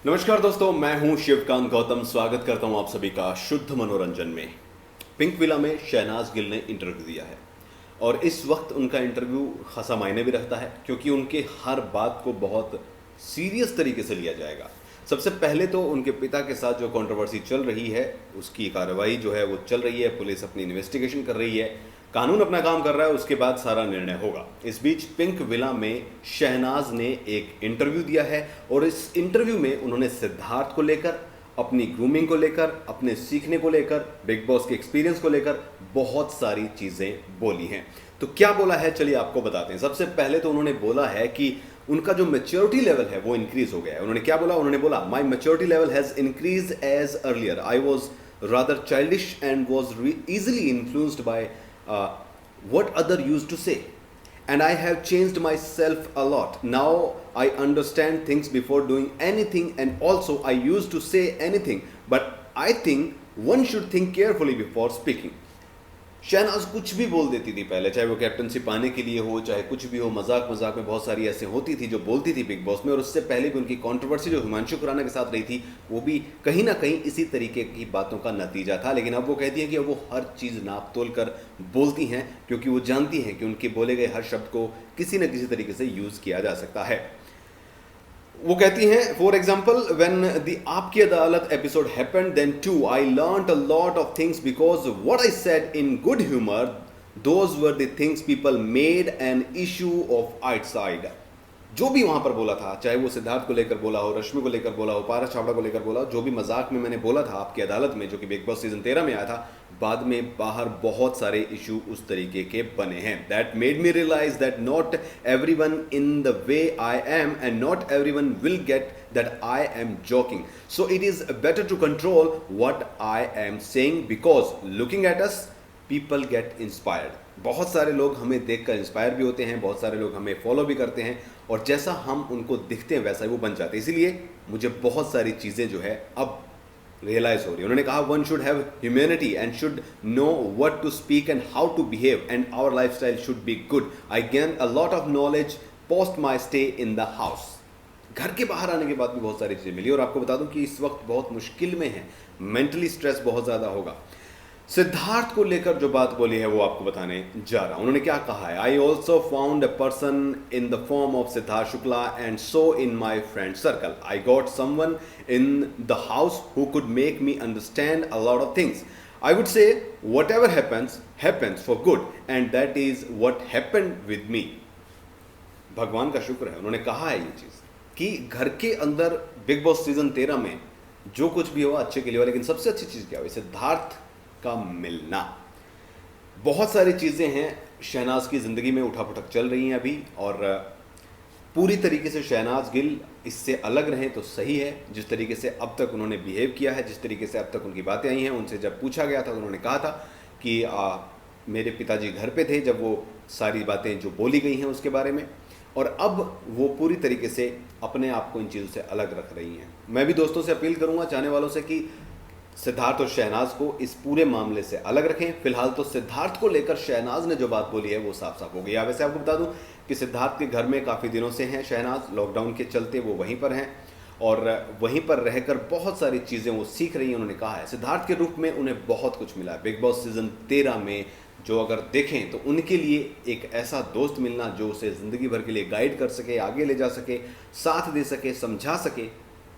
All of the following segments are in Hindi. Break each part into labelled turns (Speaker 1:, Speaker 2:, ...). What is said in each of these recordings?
Speaker 1: नमस्कार दोस्तों, मैं हूं शिवकांत गौतम। स्वागत करता हूं आप सभी का शुद्ध मनोरंजन में। पिंक विला में शहनाज गिल ने इंटरव्यू दिया है और इस वक्त उनका इंटरव्यू खासा मायने भी रखता है क्योंकि उनके हर बात को बहुत सीरियस तरीके से लिया जाएगा। सबसे पहले तो उनके पिता के साथ जो कंट्रोवर्सी चल रही है उसकी कार्रवाई जो है वो चल रही है, पुलिस अपनी इन्वेस्टिगेशन कर रही है, कानून अपना काम कर रहा है, उसके बाद सारा निर्णय होगा। इस बीच पिंक विला में शहनाज ने एक इंटरव्यू दिया है और इस इंटरव्यू में उन्होंने सिद्धार्थ को लेकर, अपनी ग्रूमिंग को लेकर, अपने सीखने को लेकर, बिग बॉस के एक्सपीरियंस को लेकर बहुत सारी चीज़ें बोली हैं। तो क्या बोला है चलिए आपको बताते हैं। सबसे पहले तो उन्होंने बोला है कि उनका जो मैच्योरिटी लेवल है वो इंक्रीज हो गया है। उन्होंने क्या बोला? उन्होंने बोला my maturity level has increase as earlier. I was rather childish and was easily influenced by what other used to say, and I have changed myself a lot. Now I understand things before doing anything, and also I used to say anything, but I think one should think carefully before speaking. Shehnaz कुछ भी बोल देती थी पहले, चाहे वो कैप्टनसी पाने के लिए हो, चाहे कुछ भी हो। मजाक मजाक में बहुत सारी ऐसे होती थी जो बोलती थी बिग बॉस में, और उससे पहले भी उनकी कंट्रोवर्सी जो हिमांशु खुराना के साथ रही थी वो भी कहीं ना कहीं इसी तरीके की बातों का नतीजा था। लेकिन अब वो कहती है कि अब वो हर चीज़ नाप तोल कर बोलती हैं क्योंकि वो जानती हैं कि उनके बोले गए हर शब्द को किसी न किसी तरीके से यूज़ किया जा सकता है। वो कहती हैं, for example, when the Aapki Adalat episode happened then to I learned a lot of things because what I said in good humour those were the things people made an issue of outside. जो भी वहां पर बोला था, चाहे वो सिद्धार्थ को लेकर बोला हो, रश्मि को लेकर बोला हो, पारस छाबड़ा को लेकर बोला हो, जो भी मजाक में मैंने बोला था आपकी अदालत में, जो कि बिग बॉस सीजन 13 में आया था, बाद में बाहर बहुत सारे इशू उस तरीके के बने हैं। That made me realise that not everyone in the way I am and not everyone will get that I am joking, so it is better to control what I am saying because looking at us people get inspired. बहुत सारे लोग हमें देखकर इंस्पायर भी होते हैं, बहुत सारे लोग हमें फॉलो भी करते हैं, और जैसा हम उनको दिखते हैं वैसा ही वो बन जाते हैं। इसीलिए मुझे बहुत सारी चीज़ें जो है अब रियलाइज हो रही है। उन्होंने कहा one should have humanity and should know what to speak and how to behave and our lifestyle should be good. I gain a lot of knowledge post my stay in the house. घर के बाहर आने के बाद भी बहुत सारी चीज़ें मिली, और आपको बता दूं कि इस वक्त बहुत मुश्किल में है, मेंटली स्ट्रेस बहुत ज़्यादा होगा। सिद्धार्थ को लेकर जो बात बोली है वो आपको बताने जा रहा हूं। उन्होंने क्या कहा है? I also found a person in the form of Siddharth Shukla and so in my friend circle I got someone in the house who could make me understand a lot of things. I would say what ever happens happens for good and that is what happened with me. भगवान का शुक्र है, उन्होंने कहा है ये चीज़ कि घर के अंदर बिग बॉस सीजन 13 में जो कुछ भी हुआ अच्छे के लिए हुआ, लेकिन सबसे अच्छी चीज़ क्या हुई? सिद्धार्थ का मिलना। बहुत सारी चीज़ें हैं शहनाज की ज़िंदगी में उठापटक चल रही हैं अभी, और पूरी तरीके से शहनाज गिल इससे अलग रहें तो सही है। जिस तरीके से अब तक उन्होंने बिहेव किया है, जिस तरीके से अब तक उनकी बातें आई हैं, उनसे जब पूछा गया था तो उन्होंने कहा था कि मेरे पिताजी घर पे थे जब वो सारी बातें जो बोली गई हैं उसके बारे में, और अब वो पूरी तरीके से अपने आप को इन चीज़ों से अलग रख रही हैं। मैं भी दोस्तों से अपील करूँगा, चाहने वालों से, कि सिद्धार्थ और शहनाज को इस पूरे मामले से अलग रखें। फिलहाल तो सिद्धार्थ को लेकर शहनाज ने जो बात बोली है वो साफ साफ हो गई। वैसे आपको बता दूं कि सिद्धार्थ के घर में काफ़ी दिनों से हैं शहनाज, लॉकडाउन के चलते वो वहीं पर हैं और वहीं पर रहकर बहुत सारी चीज़ें वो सीख रही हैं। उन्होंने कहा है सिद्धार्थ के रूप में उन्हें बहुत कुछ मिला है बिग बॉस सीजन 13 में। जो अगर देखें तो उनके लिए एक ऐसा दोस्त मिलना जो उसे ज़िंदगी भर के लिए गाइड कर सके, आगे ले जा सके, साथ दे सके, समझा सके,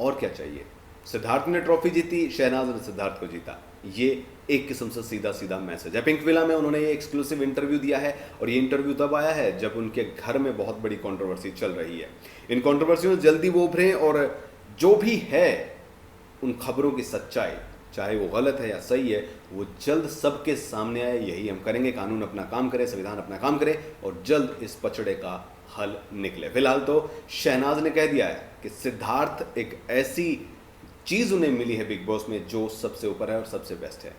Speaker 1: और क्या चाहिए। सिद्धार्थ ने ट्रॉफी जीती, शहनाज ने सिद्धार्थ को जीता। ये एक किस्म से सीधा सीधा मैसेज है। पिंक विला में उन्होंने ये एक्सक्लूसिव इंटरव्यू दिया है, और ये इंटरव्यू तब आया है जब उनके घर में बहुत बड़ी कंट्रोवर्सी चल रही है। इन कंट्रोवर्सियों से जल्दी वो उभरें, और जो भी है उन खबरों की सच्चाई, चाहे वो गलत है या सही है, वो जल्द सबके सामने आए। यही हम करेंगे। कानून अपना काम करे, संविधान अपना काम करे, और जल्द इस पचड़े का हल निकले। फिलहाल तो शहनाज ने कह दिया है कि सिद्धार्थ एक ऐसी चीज़ उन्हें मिली है बिग बॉस में जो सबसे ऊपर है और सबसे बेस्ट है।